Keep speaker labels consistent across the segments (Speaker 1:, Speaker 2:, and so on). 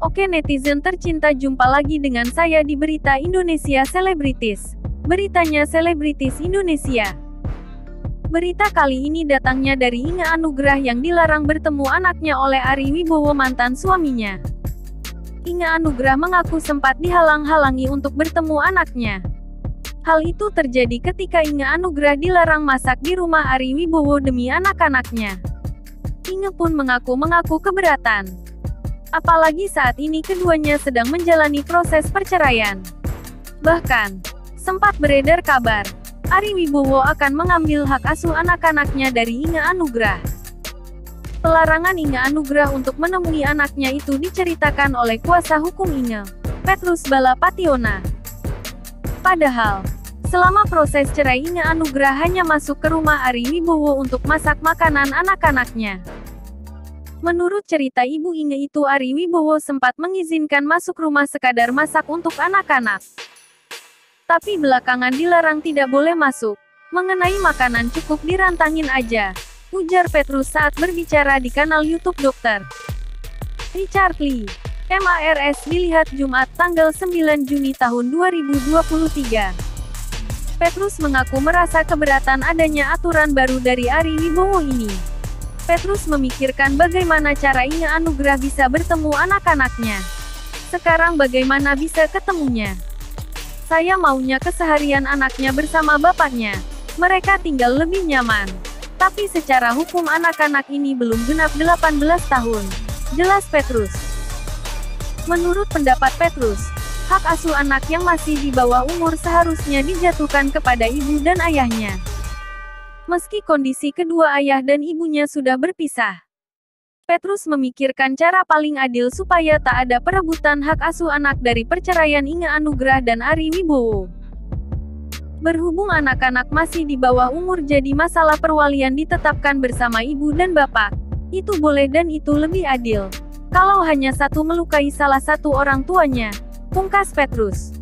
Speaker 1: Oke netizen tercinta, jumpa lagi dengan saya di Berita Indonesia Selebritis. Beritanya Selebritis Indonesia. Berita kali ini datangnya dari Inge Anugrah yang dilarang bertemu anaknya oleh Ari Wibowo, mantan suaminya. Inge Anugrah mengaku sempat dihalang-halangi untuk bertemu anaknya. Hal itu terjadi ketika Inge Anugrah dilarang masak di rumah Ari Wibowo demi anak-anaknya. Inge pun mengaku keberatan. Apalagi saat ini keduanya sedang menjalani proses perceraian. Bahkan, sempat beredar kabar, Ari Wibowo akan mengambil hak asuh anak-anaknya dari Inge Anugrah. Pelarangan Inge Anugrah untuk menemui anaknya itu diceritakan oleh kuasa hukum Inge, Petrus Balapationa. Padahal, selama proses cerai Inge Anugrah hanya masuk ke rumah Ari Wibowo untuk masak makanan anak-anaknya. Menurut cerita ibu Inge itu, Ari Wibowo sempat mengizinkan masuk rumah sekadar masak untuk anak-anak. Tapi belakangan dilarang tidak boleh masuk. Mengenai makanan cukup dirantangin aja, ujar Petrus saat berbicara di kanal YouTube Dr. Richard Lee. MARS dilihat Jumat tanggal 9 Juni tahun 2023. Petrus mengaku merasa keberatan adanya aturan baru dari Ari Wibowo ini. Petrus memikirkan bagaimana cara Inge Anugrah bisa bertemu anak-anaknya. Sekarang bagaimana bisa ketemunya? Saya maunya keseharian anaknya bersama bapaknya. Mereka tinggal lebih nyaman. Tapi secara hukum anak-anak ini belum genap 18 tahun. Jelas Petrus. Menurut pendapat Petrus, hak asuh anak yang masih di bawah umur seharusnya dijatuhkan kepada ibu dan ayahnya. Meski kondisi kedua ayah dan ibunya sudah berpisah. Petrus memikirkan cara paling adil supaya tak ada perebutan hak asuh anak dari perceraian Inge Anugrah dan Ari Wibowo. Berhubung anak-anak masih di bawah umur, jadi masalah perwalian ditetapkan bersama ibu dan bapak. Itu boleh dan itu lebih adil. Kalau hanya satu melukai salah satu orang tuanya, pungkas Petrus.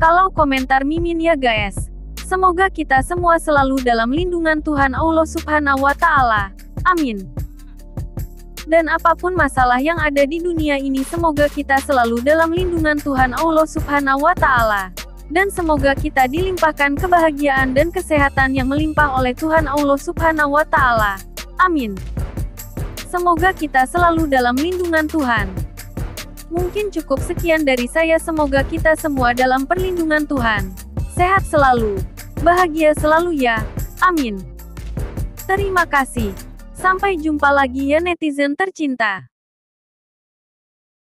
Speaker 1: Kalau komentar Mimin ya guys. Semoga kita semua selalu dalam lindungan Tuhan Allah Subhanahu wa Ta'ala. Amin. Dan apapun masalah yang ada di dunia ini, semoga kita selalu dalam lindungan Tuhan Allah Subhanahu wa Ta'ala. Dan semoga kita dilimpahkan kebahagiaan dan kesehatan yang melimpah oleh Tuhan Allah Subhanahu wa Ta'ala. Amin. Semoga kita selalu dalam lindungan Tuhan. Mungkin cukup sekian dari saya, semoga kita semua dalam perlindungan Tuhan. Sehat selalu. Bahagia selalu ya, amin. Terima kasih. Sampai jumpa lagi ya netizen tercinta.